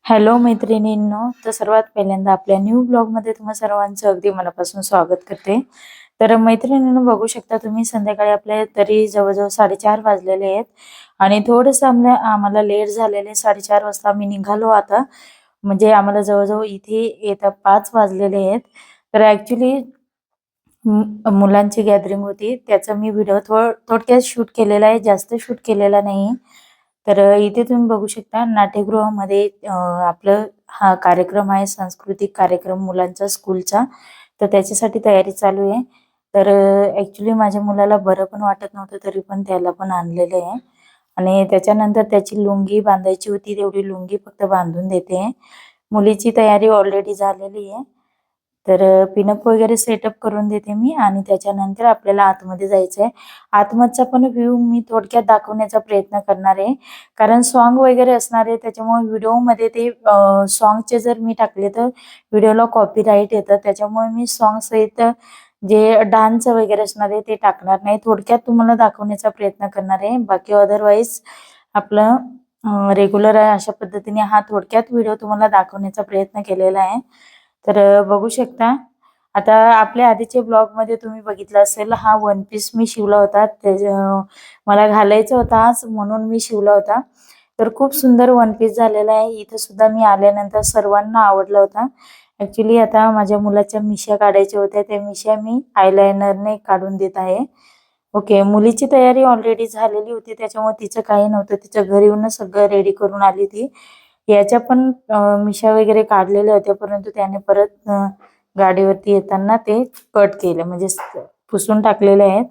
Hello मैत्रिणींनो, तर सर्वात पहिल्यांदा आपल्या न्यू ब्लॉगमध्ये तुम्हा सर्वांचं अगदी मनापासून स्वागत करते. तर मैत्रिणींनो, बघू शकता तुम्ही संध्याकाळी आपले तरी जवळजवळ 4:30 वाजलेले आहेत आणि थोडंसं आम्हाला लेट झालेले. 4:30 वाजता आम्ही निघालो आता. म्हणजे आम्हाला जवळजवळ इथे येता 5 वाजलेले आहेत. तर ॲक्चुअली मुलांची गॅदरिंग होती. त्याचा मी व्हिडिओ थोडक्यात शूट केलेला आहे, जास्त शूट केलेला नाही. तर इथे तुम्ही बघू शकता नाट्यगृहामध्ये आपलं हा कार्यक्रम आहे, सांस्कृतिक कार्यक्रम मुलांचा स्कूलचा. तर त्याच्यासाठी तयारी चालू आहे. तर माझ्या मुलाला बरं पण वाटत नव्हतं, तरी पण त्याला पण आणलेलं आहे आणि त्याच्यानंतर त्याची लुंगी बांधायची होती, तेवढी लुंगी फक्त बांधून देते आहे. मुलीची तयारी ऑलरेडी झालेली आहे. तर पिनअप वगैरे सेटअप करून देते मी आणि त्याच्यानंतर आपल्याला आतमध्ये जायचं आहे. आतमधचा पण व्ह्यू मी थोडक्यात दाखवण्याचा प्रयत्न करणार आहे. कारण सॉन्ग वगैरे असणार आहे, त्याच्यामुळे व्हिडिओमध्ये ते सॉन्गचे जर मी टाकले तर व्हिडिओला कॉपीराईट येतं. त्याच्यामुळे मी सॉन्ग सहित जे डान्स वगैरे असणार आहे ते टाकणार नाही. थोडक्यात तुम्हाला दाखवण्याचा प्रयत्न करणार आहे. बाकी अदरवाईज आपलं रेग्युलर आहे अशा पद्धतीने हा थोडक्यात व्हिडिओ तुम्हाला दाखवण्याचा प्रयत्न केलेला आहे. तर बघू शकता. आता आपल्या आधीचे ब्लॉगमध्ये तुम्ही बघितलं असेल, हा वन पीस मी शिवला होता. मला घालायचा होता आज म्हणून मी शिवला होता. तर खूप सुंदर वन पीस झालेला आहे. इथं सुद्धा मी आल्यानंतर सर्वांना आवडला होता. ॲक्चुअली आता माझ्या मुलाच्या मिश्या काढायच्या होत्या. त्या मिश्या मी आयलाइनरने काढून देत आहे. ओके. मुलीची तयारी ऑलरेडी झालेली होती, त्याच्यामुळे तिचं काही नव्हतं. तिच्या घरी येऊनच सगळं रेडी करून आली ती. याच्या पण मिश्या वगैरे काढलेल्या होत्या, परंतु त्याने परत गाडीवरती येताना ते कट केले, म्हणजे पुसून टाकलेले आहेत.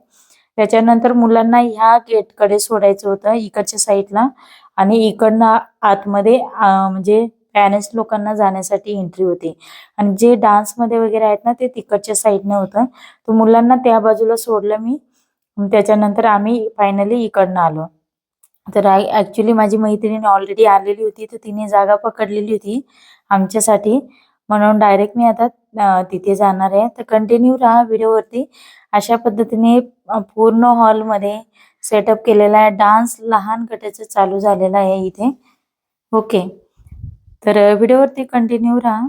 त्याच्यानंतर मुलांना ह्या गेटकडे सोडायचं होतं इकडच्या साईडला आणि इकडनं आतमध्ये म्हणजे पॅरेंट्स लोकांना जाण्यासाठी एंट्री होती आणि जे डान्समध्ये वगैरे आहेत ना ते तिकडच्या साईडने होतं. तर मुलांना त्या बाजूला सोडलं मी. त्याच्यानंतर आम्ही फायनली इकडनं आलो. तर ॲक्चुअली माझी मैत्रीण ऑलरेडी आलेली होती, तर तिने जागा पकडलेली होती आमच्यासाठी. म्हणून डायरेक्ट मी आता तिथे जाणार आहे. तर कंटिन्यू राहा व्हिडिओवरती. अशा पद्धतीने पूर्ण हॉलमध्ये सेटअप केलेला आहे. डान्स लहान गटाचं चालू झालेला आहे इथे. ओके. तर व्हिडिओवरती कंटिन्यू राहा.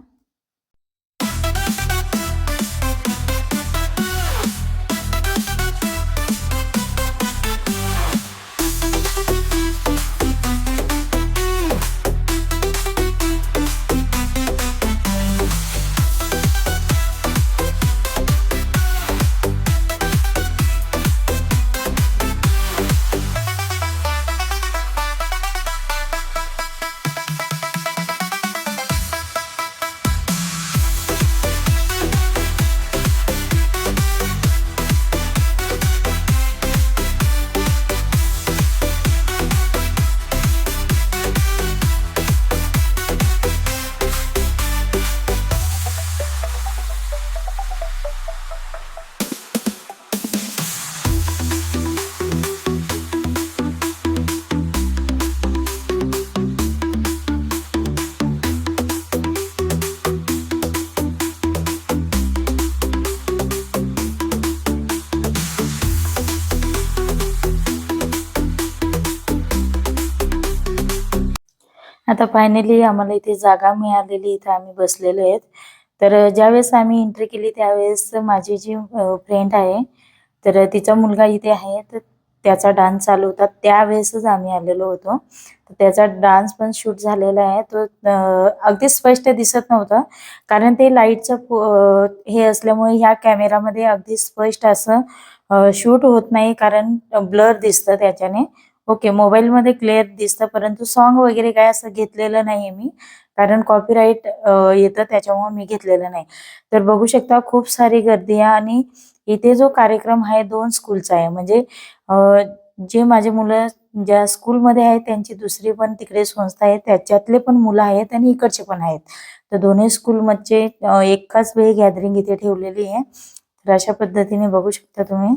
आता फायनली आम्हाला इथे जागा मिळालेली, इथे आम्ही बसलेलो आहेत. तर ज्यावेळेस आम्ही एंट्री केली त्यावेळेस माझी जी फ्रेंड आहे, तर तिचा मुलगा इथे आहे. तर त्याचा डान्स चालू होता त्यावेळेसच आम्ही आलेलो होतो. तर त्याचा डान्स पण शूट झालेला आहे. तो अगदी स्पष्ट दिसत नव्हता, कारण ते लाईटचं हे असल्यामुळे ह्या कॅमेरामध्ये अगदी स्पष्ट असं शूट होत नाही, कारण ब्लर दिसतं त्याच्याने. ओके. मोबाईलमध्ये क्लिअर दिसतं, परंतु सॉन्ग वगैरे काय असं घेतलेलं नाहीये मी, कारण कॉपीराईट येतं, त्याच्यामुळे मी घेतलेलं नाही. तर बघू शकता खूप सारी गर्दी आहे आणि इथे जो कार्यक्रम आहे 2 स्कूलचा आहे. म्हणजे जे माझे मुलं ज्या स्कूलमध्ये आहेत त्यांची दुसरी पण तिकडे संस्था आहे, त्याच्यातले पण मुलं आहेत आणि इकडचे पण आहेत. तर दोन्ही स्कूलमधचे एकाच वेळी गॅदरिंग इथे ठेवलेली आहे. तर अशा पद्धतीने बघू शकता तुम्ही.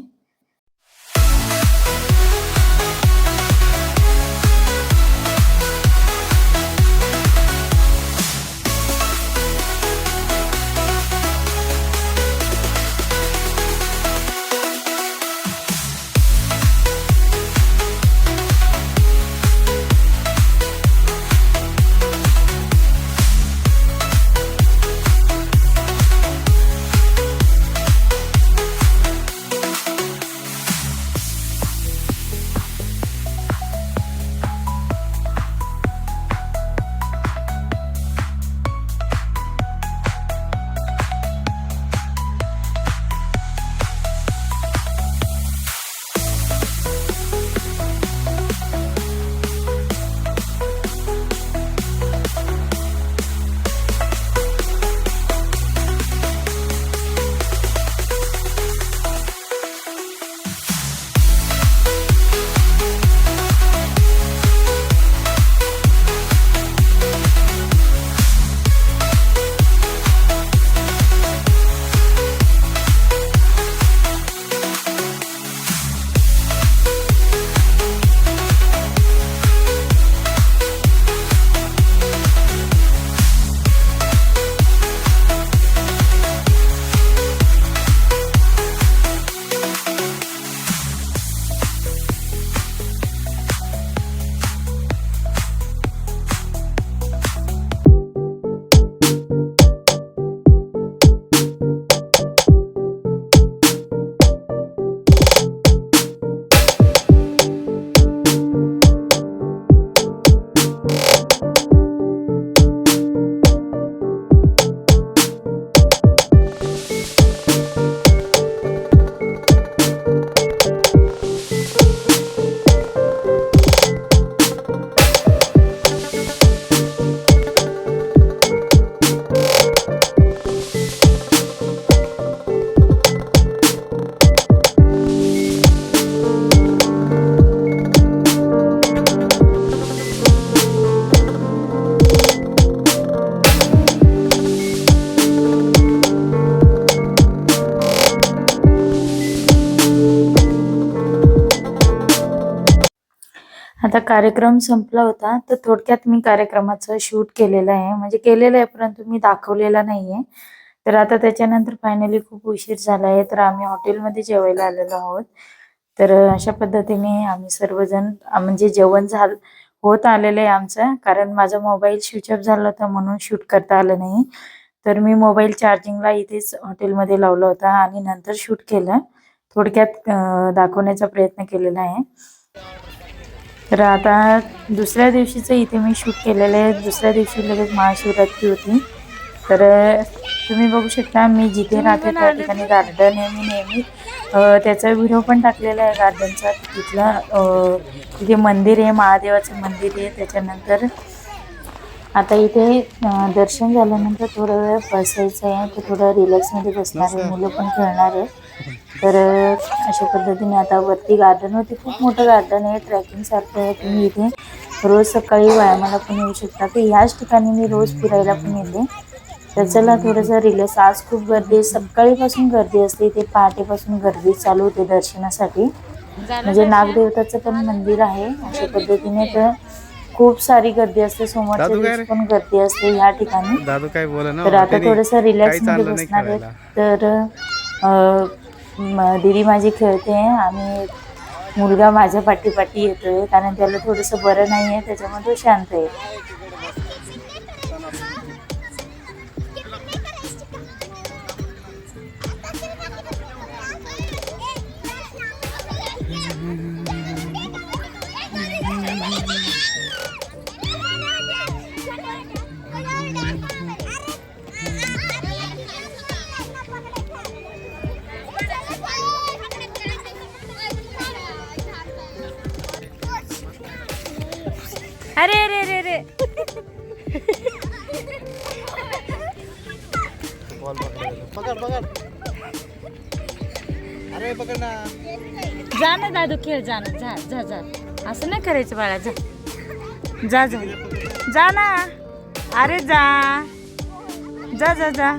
कार्यक्रम संपला होता, तर थोडक्यात मी कार्यक्रमाचं शूट केलेलं आहे. म्हणजे केलेलं आहे, परंतु मी दाखवलेला नाहीये. तर आता त्याच्यानंतर फायनली खूप उशीर झाला आहे, तर आम्ही हॉटेलमध्ये जेवायला आलेलो आहोत. तर अशा पद्धतीने आम्ही सर्वजण म्हणजे जेवण होत आलेलं आहे आमचं. कारण माझा मोबाईल स्विच ऑफ झाला होता म्हणून शूट करता आलं नाही. तर मी मोबाईल चार्जिंगला इथेच हॉटेलमध्ये लावला होता आणि नंतर शूट केलं. थोडक्यात दाखवण्याचा प्रयत्न केलेला आहे. तर आता दुसऱ्या दिवशीचं इथे मी शूट केलेलं आहे. दुसऱ्या दिवशी लगेच महाशिवरात्री होती. तर तुम्ही बघू शकता मी जिथे राहते त्या ठिकाणी गार्डन आहे. मी नेहमी त्याचा व्हिडिओ पण टाकलेला आहे गार्डनचा. तिथे मंदिर आहे, महादेवाचं मंदिर आहे. त्याच्यानंतर आता इथे दर्शन झाल्यानंतर थोडा वेळ बसायचं आहे. तर थोडं रिलॅक्समध्ये बसणार आहे, मुलं पण खेळणार आहे. तर अशा पद्धतीने आता वरती गार्डन होते, खूप मोठं गार्डन आहे, ट्रॅकिंग सारखं आहे. तुम्ही इथे रोज सकाळी व्यायामाला पण येऊ शकता. तर ह्याच ठिकाणी मी रोज फिरायला पण येते. तर चला थोडंसं रिलॅक्स. आज खूप गर्दी, सकाळीपासून गर्दी असते इथे, पहाटेपासून गर्दी चालू होते दर्शनासाठी. म्हणजे नागदेवताचं पण मंदिर आहे अशा पद्धतीने. तर खूप सारी गर्दी असते, सोमवारच्या दिवशी पण गर्दी असते ह्या ठिकाणी. तर आता थोडंसं रिलॅक्स मध्ये बसणार आहे. तर दीदी माझी खेळते आणि मुलगा माझ्या पाठी येतोय, कारण त्याला थोडंसं बरं नाही आहे, त्याच्यामुळे तो शांत आहे. अरे अरे अरे अरे पकड पकड. अरे पकड ना. जा ना दादू, खेळ, जा ना, जा जा जा. असं नाही करायचं बाळा, जा जा जा जा ना. अरे जा जा जा जा.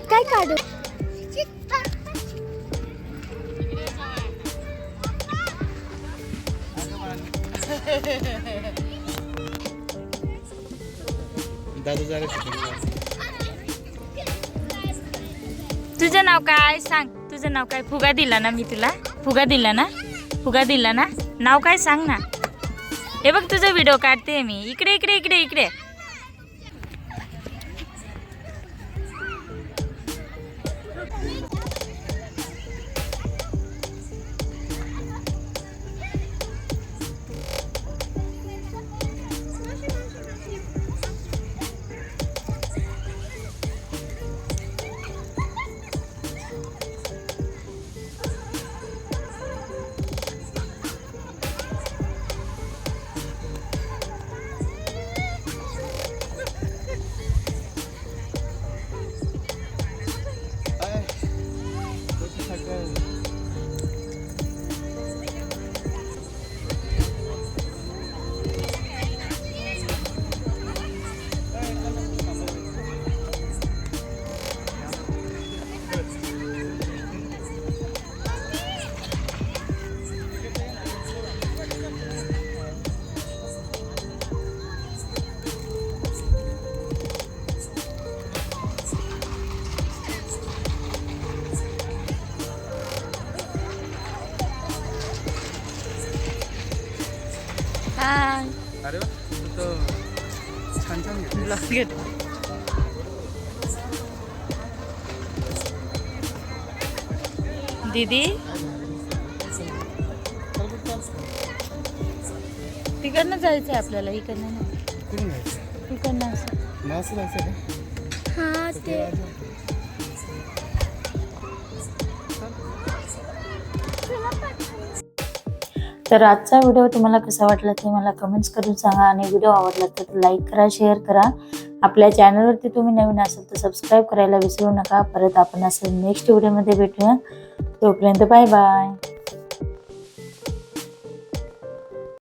काय काढू? दादू जरा तुझं नाव काय सांग? तुझं नाव काय? फुगा दिला ना मी तुला? फुगा दिला ना? फुगा दिला ना? नाव काय सांग ना? हे बघ तुझा व्हिडिओ काढते मी. इकडे इकडे इकडे इकडे. हाय. अरे वा, तू तो छान छान घेतलं. ब्लॉग घेत. दीदी तिकडनं जायचंय आपल्याला, इकडनं नाही. कुठून जायचं? इकडनं असं. मासं जायचं का? हा ते तर आजचा व्हिडिओ तुम्हाला कसा वाटला ते मला कमेंट्स करून सांगा. आणि व्हिडिओ आवडला तर लाईक करा, शेअर करा. आपल्या चॅनलवरती तुम्ही नवीन असाल तर सबस्क्राईब करायला विसरू नका. परत आपण असं नेक्स्ट व्हिडिओमध्ये भेटूया. तोपर्यंत बाय बाय.